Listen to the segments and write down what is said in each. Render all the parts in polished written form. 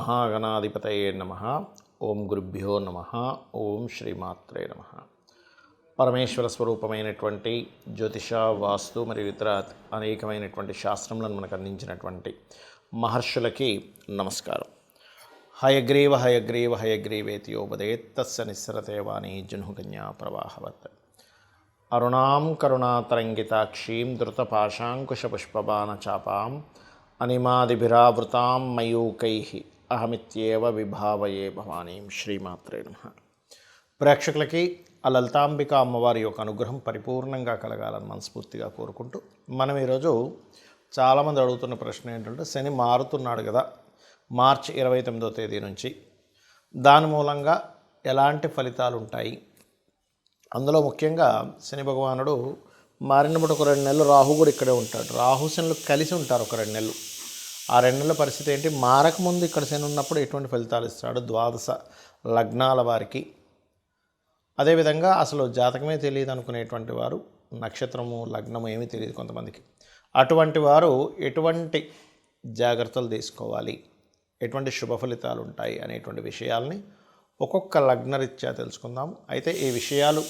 మహాగణాధిపతయే నమః. ఓం గురుభ్యో నమః. ఓం శ్రీమాత్రే నమః. పరమేశ్వర స్వరూపమైనటువంటి జ్యోతిష, వాస్తు మరియు ఇతర అనేకమైనటువంటి శాస్త్రములను మనకు అందించినటువంటి మహర్షులకి నమస్కారం. హయగ్రీవ హయగ్రీవ హయగ్రీవేతియోపదేత్ తస్య నిస్సరతే వాణి జహ్నుకన్యా ప్రవాహవత్. అరుణాం కరుణాతరంగితాక్షీం ధృతపాశాంకుశపుష్పబాణచాపాం అనిమాదిభిరావృతాం మయూకైః అహమిత్యేవ విభావయే భవానీం. శ్రీమాత్రే నమః. ప్రేక్షకులకి ఆ లలితాంబిక అమ్మవారి యొక్క అనుగ్రహం పరిపూర్ణంగా కలగాలని మనస్ఫూర్తిగా కోరుకుంటూ, మనం ఈరోజు చాలామంది అడుగుతున్న ప్రశ్న ఏంటంటే, శని మారుతున్నాడు కదా మార్చి 29వ తేదీ నుంచి, దాని మూలంగా ఎలాంటి ఫలితాలు ఉంటాయి? అందులో ముఖ్యంగా శని భగవానుడు మారినప్పుడు ఒక 2 నెలలు రాహు కూడా ఇక్కడే ఉంటాడు. రాహు శనులు కలిసి ఉంటారు ఒక 2 నెలలు. ఆ 2 నెలల పరిస్థితి ఏంటి? మారకముందు ఇక్కడ శని ఉన్నప్పుడు ఎటువంటి ఫలితాలు ఇస్తాడు ద్వాదశ లగ్నాల వారికి? అదేవిధంగా అసలు జాతకమే తెలియదు అనుకునేటువంటి వారు, నక్షత్రము లగ్నము ఏమీ తెలియదు కొంతమందికి, అటువంటి వారు ఎటువంటి జాగ్రత్తలు తీసుకోవాలి, ఎటువంటి శుభ ఫలితాలు ఉంటాయి అనేటువంటి విషయాల్ని ఒక్కొక్క లగ్నరీత్యా తెలుసుకుందాం. అయితే ఈ విషయాలు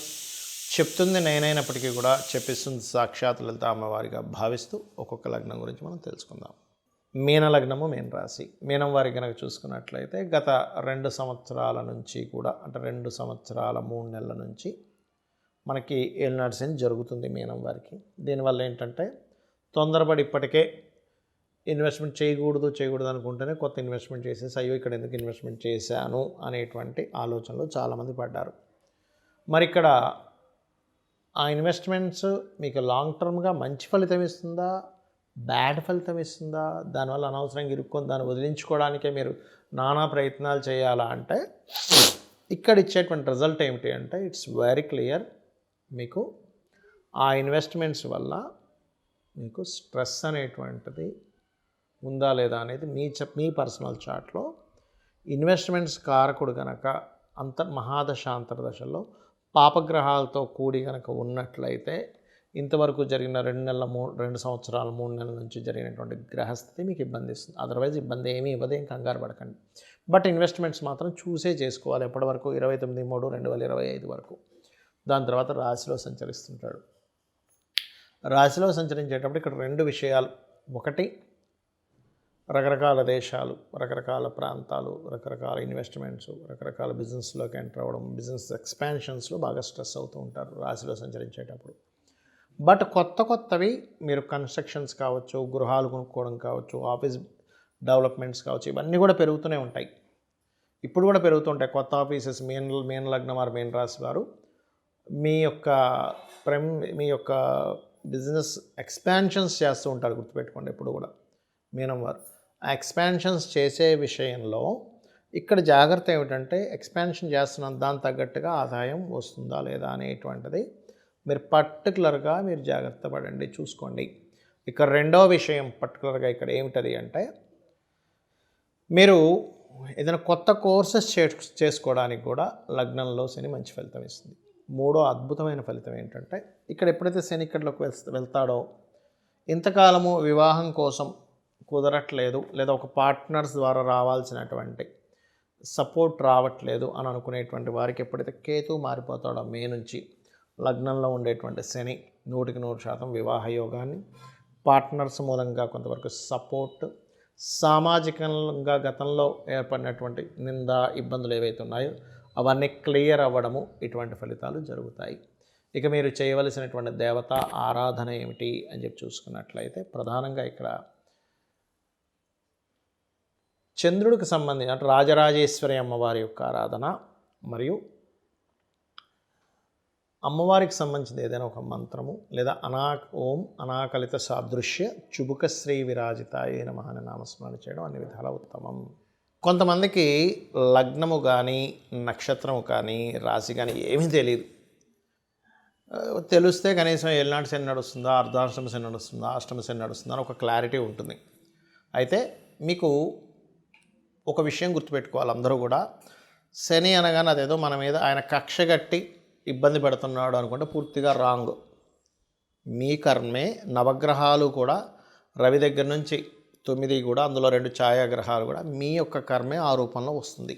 చెప్తుంది నేనైనప్పటికీ కూడా చెప్పిస్తుంది సాక్షాత్ లలిత అమ్మవారిగా భావిస్తూ ఒక్కొక్క లగ్నం గురించి మనం తెలుసుకుందాం. మీన లగ్నము, మీన రాశి. మీనం వారికి కనుక చూసుకున్నట్లయితే గత 2 సంవత్సరాల నుంచి కూడా, అంటే 2 సంవత్సరాల 3 నెలల నుంచి మనకి ఏలినాటి శని జరుగుతుంది మీనం వారికి. దీనివల్ల ఏంటంటే, తొందరపడి ఇప్పటికే ఇన్వెస్ట్మెంట్ చేయకూడదు అనుకుంటేనే కొత్త ఇన్వెస్ట్మెంట్ చేసేసి అయ్యో ఇక్కడ ఎందుకు ఇన్వెస్ట్మెంట్ చేశాను అనేటువంటి ఆలోచనలో చాలామంది పడ్డారు. మరి ఇక్కడ ఆ ఇన్వెస్ట్మెంట్స్ మీకు లాంగ్ టర్మ్గా మంచి ఫలితం ఇస్తుందా, బ్యాడ్ ఫలితం ఇస్తుందా? దానివల్ల అనవసరంగా ఇరుక్కొని దాన్ని వదిలించుకోవడానికే మీరు నానా ప్రయత్నాలు చేయాలా అంటే, ఇక్కడ ఇచ్చేటువంటి రిజల్ట్ ఏమిటి అంటే, ఇట్స్ వెరీ క్లియర్. మీకు ఆ ఇన్వెస్ట్మెంట్స్ వల్ల మీకు స్ట్రెస్ అనేటువంటిది ఉందా లేదా అనేది మీ పర్సనల్ చార్ట్లో ఇన్వెస్ట్మెంట్స్ కారకుడు కనుక మహాదశాంతరదశల్లో పాపగ్రహాలతో కూడి కనుక ఉన్నట్లయితే, ఇంతవరకు జరిగిన 2 సంవత్సరాలు 3 నెలల నుంచి జరిగినటువంటి గ్రహస్థితి మీకు ఇబ్బంది ఇస్తుంది. అదర్వైజ్ ఇబ్బంది ఏమీ ఇవ్వదు, ఏం కంగారు పడకండి. బట్ ఇన్వెస్ట్మెంట్స్ మాత్రం చూసే చేసుకోవాలి. ఎప్పటి వరకు? 29/3/2025 వరకు. దాని తర్వాత రాశిలో సంచరిస్తుంటాడు. రాశిలో సంచరించేటప్పుడు ఇక్కడ 2 విషయాలు. ఒకటి, రకరకాల దేశాలు, రకరకాల ప్రాంతాలు, రకరకాల ఇన్వెస్ట్మెంట్స్, రకరకాల బిజినెస్లోకి ఎంటర్ అవ్వడం, బిజినెస్ ఎక్స్పాన్షన్స్లో బాగా స్ట్రెస్ అవుతూ ఉంటారు రాశిలో సంచరించేటప్పుడు. బట్ కొత్తవి మీరు కన్స్ట్రక్షన్స్ కావచ్చు, గృహాలు కొనుక్కోవడం కావచ్చు, ఆఫీస్ డెవలప్మెంట్స్ కావచ్చు, ఇవన్నీ కూడా పెరుగుతూనే ఉంటాయి. ఇప్పుడు కూడా పెరుగుతుంటాయి కొత్త ఆఫీసెస్. మీన లగ్నం వారు, మీన రాశి వారు మీ యొక్క బిజినెస్ ఎక్స్పాన్షన్స్ చేస్తూ ఉంటారు, గుర్తుపెట్టుకోండి ఎప్పుడు కూడా మీనం వారు. ఆ ఎక్స్పాన్షన్స్ చేసే విషయంలో ఇక్కడ జాగ్రత్త ఏమిటంటే, ఎక్స్పాన్షన్ చేస్తున్న దానికి తగ్గట్టుగా ఆదాయం వస్తుందా లేదా అనేటువంటిది మీరు పర్టికులర్గా మీరు జాగ్రత్త పడండి, చూసుకోండి. ఇక 2వ విషయం పర్టికులర్గా ఇక్కడ ఏమిటది అంటే, మీరు ఏదైనా కొత్త కోర్సెస్ చేసుకోవడానికి కూడా లగ్నంలో శని మంచి ఫలితం ఇస్తుంది. 3వ అద్భుతమైన ఫలితం ఏంటంటే, ఇక్కడ ఎప్పుడైతే శని ఇక్కడిలోకి వెళ్తాడో, ఇంతకాలము వివాహం కోసం కుదరట్లేదు, లేదా ఒక పార్ట్నర్స్ ద్వారా రావాల్సినటువంటి సపోర్ట్ రావట్లేదు అని అనుకునేటువంటి వారికి ఎప్పుడైతే కేతు మారిపోతాడో మే నుంచి, లగ్నంలో ఉండేటువంటి శని 100% వివాహ యోగాన్ని, పార్ట్నర్స్ మూలంగా కొంతవరకు సపోర్ట్, సామాజికంగా గతంలో ఏర్పడినటువంటి నింద, ఇబ్బందులు ఏవైతే ఉన్నాయో అవన్నీ క్లియర్ అవ్వడము, ఇటువంటి ఫలితాలు జరుగుతాయి. ఇక మీరు చేయవలసినటువంటి దేవత ఆరాధన ఏమిటి అని చెప్పి చూసుకున్నట్లయితే, ప్రధానంగా ఇక్కడ చంద్రుడికి సంబంధించి అంటే రాజరాజేశ్వరి అమ్మవారి యొక్క ఆరాధన, మరియు అమ్మవారికి సంబంధించిన ఏదైనా ఒక మంత్రము, లేదా ఓం అనాకలిత సాదృశ్య చుబుక శ్రీ విరాజితాయ నమః అనే నామస్మరణ చేయడం అన్ని విధాల ఉత్తమం. కొంతమందికి లగ్నము కానీ, నక్షత్రము కానీ, రాశి కానీ ఏమీ తెలియదు. తెలిస్తే కనీసం ఏలినాటి శని నడుస్తుందా, అర్ధాష్టమ శని నడుస్తుందా, అష్టమ శని నడుస్తుందా అని ఒక క్లారిటీ ఉంటుంది. అయితే మీకు ఒక విషయం గుర్తుపెట్టుకోవాలి అందరూ కూడా, శని అనగానే అదేదో మన మీద ఆయన కక్షగట్టి ఇబ్బంది పెడుతున్నాడు అనుకుంటే పూర్తిగా రాంగ్. మీ కర్మే. నవగ్రహాలు కూడా రవి దగ్గర నుంచి 9 కూడా అందులో 2 ఛాయాగ్రహాలు కూడా మీ యొక్క కర్మే ఆ రూపంలో వస్తుంది.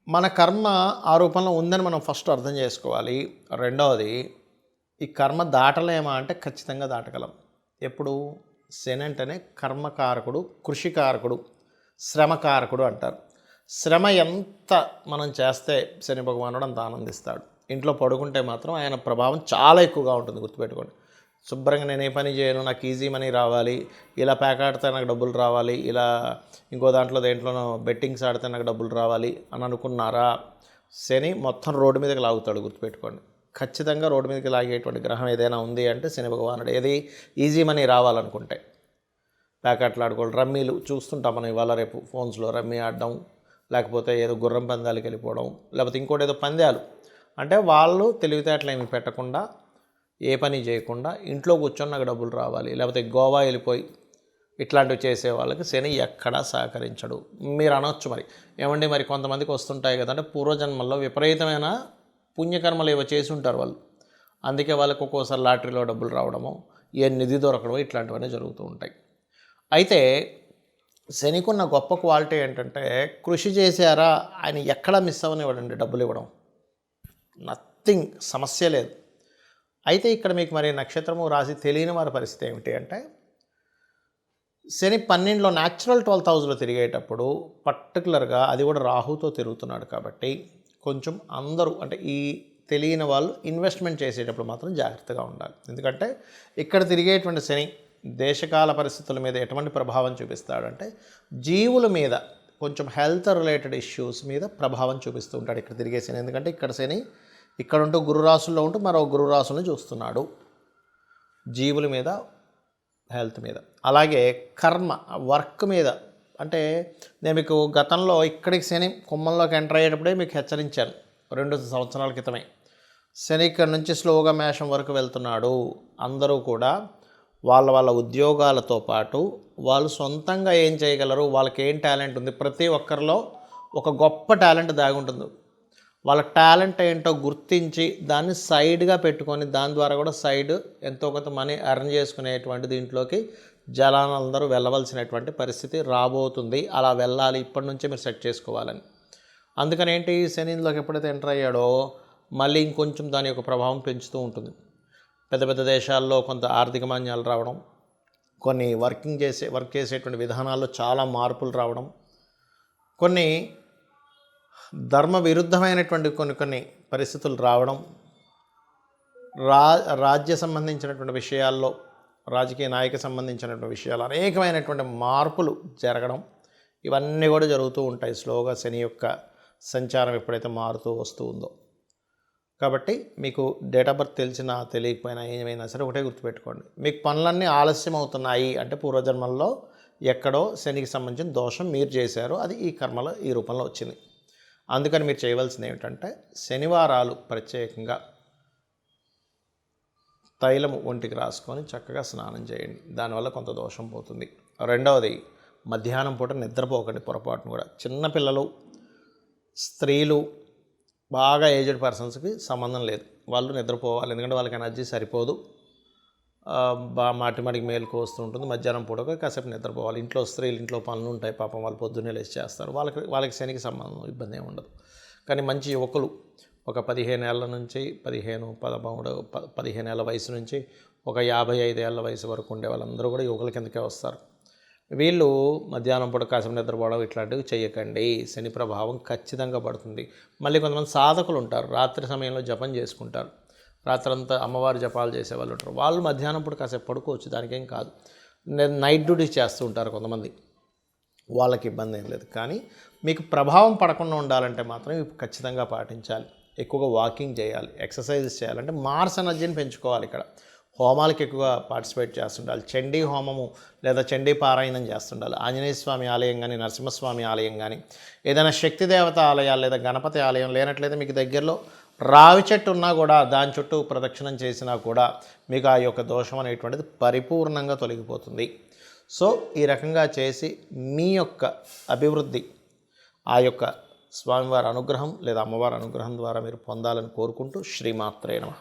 మన కర్మ ఆ రూపంలో ఉందని మనం ఫస్ట్ అర్థం చేసుకోవాలి. రెండవది, ఈ కర్మ దాటలేమా అంటే ఖచ్చితంగా దాటగలం. ఎప్పుడు? శని అంటేనే కర్మకారకుడు, కృషికారకుడు, శ్రమకారకుడు అంటారు. శ్రమ ఎంత మనం చేస్తే శని భగవానుడు అంత ఆనందిస్తాడు. ఇంట్లో పడుకుంటే మాత్రం ఆయన ప్రభావం చాలా ఎక్కువగా ఉంటుంది, గుర్తుపెట్టుకోండి. శుభ్రంగా నేను ఏ పని చేయను, నాకు ఈజీ మనీ రావాలి, ఇలా ప్యాక్ ఆడితే నాకు డబ్బులు రావాలి, ఇలా ఇంకో దేంట్లోనో బెట్టింగ్స్ ఆడితే నాకు డబ్బులు రావాలి అని అనుకున్నారా, శని మొత్తం రోడ్డు మీదకి లాగుతాడు, గుర్తుపెట్టుకోండి. ఖచ్చితంగా రోడ్డు మీదకి లాగేటువంటి గ్రహం ఏదైనా ఉంది అంటే శని భగవానుడు. ఏది? ఈజీ మనీ రావాలనుకుంటే ప్యాకెట్లు ఆడుకోవడం, రమ్మీలు చూస్తుంటాం మనం ఇవాళ రేపు ఫోన్స్లో, రమ్మీ ఆడడం, లేకపోతే ఏదో గుర్రం పందాలకి వెళ్ళిపోవడం, లేకపోతే ఇంకోటి ఏదో పందాలు. అంటే వాళ్ళు తెలివితేటలు ఏమి పెట్టకుండా, ఏ పని చేయకుండా ఇంట్లో కూర్చొని నాకు డబ్బులు రావాలి, లేకపోతే గోవా వెళ్ళిపోయి ఇట్లాంటివి చేసే వాళ్ళకి శని ఎక్కడా సహకరించడు. మీరు అనొచ్చు మరి, ఏమండి మరి కొంతమందికి వస్తుంటాయి కదంటే పూర్వజన్మల్లో విపరీతమైన పుణ్యకర్మలు ఏవో చేసి ఉంటారు వాళ్ళు, అందుకే వాళ్ళకి ఒక్కోసారి లాటరీలో డబ్బులు రావడము, ఏ నిధి దొరకడమో ఇట్లాంటివన్నీ జరుగుతూ ఉంటాయి. అయితే శనికున్న గొప్ప క్వాలిటీ ఏంటంటే, కృషి చేశారా ఆయన ఎక్కడా మిస్ అవ్వనివ్వడండి డబ్బులు ఇవ్వడం, నథింగ్, సమస్య లేదు. అయితే ఇక్కడ మీకు మరి నక్షత్రము రాశి తెలియని వారి పరిస్థితి ఏమిటి అంటే, శని 12లో న్యాచురల్ 12th హౌస్లో తిరిగేటప్పుడు పర్టికులర్గా అది కూడా రాహుతో తిరుగుతున్నాడు కాబట్టి కొంచెం అందరూ అంటే ఈ తెలియని వాళ్ళు ఇన్వెస్ట్మెంట్ చేసేటప్పుడు మాత్రం జాగ్రత్తగా ఉండాలి. ఎందుకంటే ఇక్కడ తిరిగేటువంటి శని దేశకాల పరిస్థితుల మీద ఎటువంటి ప్రభావం చూపిస్తాడంటే, జీవుల మీద కొంచెం హెల్త్ రిలేటెడ్ ఇష్యూస్ మీద ప్రభావం చూపిస్తూ ఉంటాడు ఇక్కడ తిరిగే శని. ఎందుకంటే ఇక్కడ శని ఇక్కడ ఉంటూ గురురాశుల్లో ఉంటూ మరో గురురాశులను చూస్తున్నాడు, జీవుల మీద, హెల్త్ మీద. అలాగే కర్మ, వర్క్ మీద. అంటే నేను మీకు గతంలో ఇక్కడికి శని కుంభంలోకి ఎంటర్ అయ్యేటప్పుడే మీకు హెచ్చరించాను 2 సంవత్సరాల క్రితమే. శని ఇక్కడ నుంచి స్లోగా మేషం వరకు వెళ్తున్నాడు. అందరూ కూడా వాళ్ళ ఉద్యోగాలతో పాటు వాళ్ళు సొంతంగా ఏం చేయగలరు, వాళ్ళకి ఏం టాలెంట్ ఉంది, ప్రతి ఒక్కరిలో ఒక గొప్ప టాలెంట్ దాగి ఉంటుంది. వాళ్ళ టాలెంట్ ఏంటో గుర్తించి దాన్ని సైడ్గా పెట్టుకొని దాని ద్వారా కూడా సైడ్ ఎంతో కొంత మనీ ఎర్న్ చేసుకునేటువంటి దీంట్లోకి జనాలందరూ వెళ్ళవలసినటువంటి పరిస్థితి రాబోతుంది. అలా వెళ్ళాలి, ఇప్పటి నుంచే మీరు సెట్ చేసుకోవాలని. అందుకని ఏంటి, శనిలోకి ఎప్పుడైతే ఎంటర్ అయ్యాడో మళ్ళీ ఇంకొంచెం దాని యొక్క ప్రభావం పెంచుతూ ఉంటుంది. పెద్ద పెద్ద దేశాల్లో కొంత ఆర్థిక మాన్యాలు రావడం, కొన్ని వర్క్ చేసేటువంటి విధానాల్లో చాలా మార్పులు రావడం, కొన్ని ధర్మ విరుద్ధమైనటువంటి కొన్ని పరిస్థితులు రావడం, రాజ్య సంబంధించినటువంటి విషయాల్లో, రాజకీయ నాయక సంబంధించినటువంటి విషయాలు అనేకమైనటువంటి మార్పులు జరగడం, ఇవన్నీ కూడా జరుగుతూ ఉంటాయి స్లోగా శని యొక్క సంచారం ఎప్పుడైతే మారుతూ వస్తూ ఉందో. కాబట్టి మీకు డేట్ ఆఫ్ బర్త్ తెలిసినా తెలియకపోయినా ఏమైనా సరే ఒకటే గుర్తుపెట్టుకోండి, మీకు పనులన్నీ ఆలస్యం అవుతున్నాయి అంటే పూర్వజన్మల్లో ఎక్కడో శనికి సంబంధించిన దోషం మీరు చేశారు, అది ఈ కర్మలో ఈ రూపంలో వచ్చింది. అందుకని మీరు చేయవలసింది ఏమిటంటే, శనివారాలు ప్రత్యేకంగా తైలము ఒంటికి రాసుకొని చక్కగా స్నానం చేయండి, దానివల్ల కొంత దోషం పోతుంది. రెండవది, మధ్యాహ్నం పూట నిద్రపోకండి పొరపాటును కూడా. చిన్నపిల్లలు, స్త్రీలు, బాగా ఏజ్డ్ పర్సన్స్కి సంబంధం లేదు, వాళ్ళు నిద్రపోవాలి. ఎందుకంటే వాళ్ళకి ఎనర్జీ సరిపోదు, మాటికి మేలుకు వస్తూ ఉంటుంది. మధ్యాహ్నం పూట కాసేపు నిద్రపోవాలి. ఇంట్లో స్త్రీలు ఇంట్లో పనులు ఉంటాయి, పాపం వాళ్ళు పొద్దున్నే లేచి చేస్తారు, వాళ్ళకి శనికి సంబంధం ఇబ్బంది ఏమి ఉండదు. కానీ మంచి యువకులు ఒక 15 ఏళ్ళ నుంచి 15 ఏళ్ళ వయసు నుంచి ఒక 55 ఏళ్ళ వయసు వరకు ఉండే వాళ్ళందరూ కూడా యువకుల కిందకే వస్తారు. వీళ్ళు మధ్యాహ్నం పూట కాసేపు నిద్రపోవడం ఇట్లాంటివి చేయకండి, శని ప్రభావం ఖచ్చితంగా పడుతుంది. మళ్ళీ కొంతమంది సాధకులు ఉంటారు, రాత్రి సమయంలో జపం చేసుకుంటారు, రాత్రంతా అమ్మవారి జపాలు చేసేవాళ్ళు ఉంటారు, వాళ్ళు మధ్యాహ్నం పూట కాసేపు పడుకోవచ్చు, దానికేం కాదు. నైట్ డ్యూటీస్ చేస్తూ ఉంటారు కొంతమంది, వాళ్ళకి ఇబ్బంది ఏం లేదు. కానీ మీకు ప్రభావం పడకుండా ఉండాలంటే మాత్రం ఇవి ఖచ్చితంగా పాటించాలి. ఎక్కువగా వాకింగ్ చేయాలి, ఎక్సర్సైజెస్ చేయాలంటే మార్స్ ఎనర్జీని పెంచుకోవాలి. ఇక్కడ హోమాలకు ఎక్కువగా పార్టిసిపేట్ చేస్తుండాలి, చండీ హోమము లేదా చండీ పారాయణం చేస్తుండాలి. ఆంజనేయ స్వామి ఆలయం కానీ, నరసింహస్వామి ఆలయం కానీ, ఏదైనా శక్తిదేవత ఆలయాలు లేదా గణపతి ఆలయం లేనట్లయితే మీకు దగ్గరలో రావి చెట్టు ఉన్నా కూడా దాని చుట్టూ ప్రదక్షిణం చేసినా కూడా మీకు ఆ యొక్క దోషం అనేటువంటిది పరిపూర్ణంగా తొలగిపోతుంది. సో ఈ రకంగా చేసి మీ యొక్క అభివృద్ధి ఆ యొక్క స్వామివారి అనుగ్రహం లేదా అమ్మవారి అనుగ్రహం ద్వారా మీరు పొందాలని కోరుకుంటూ శ్రీమాత్రే నమః.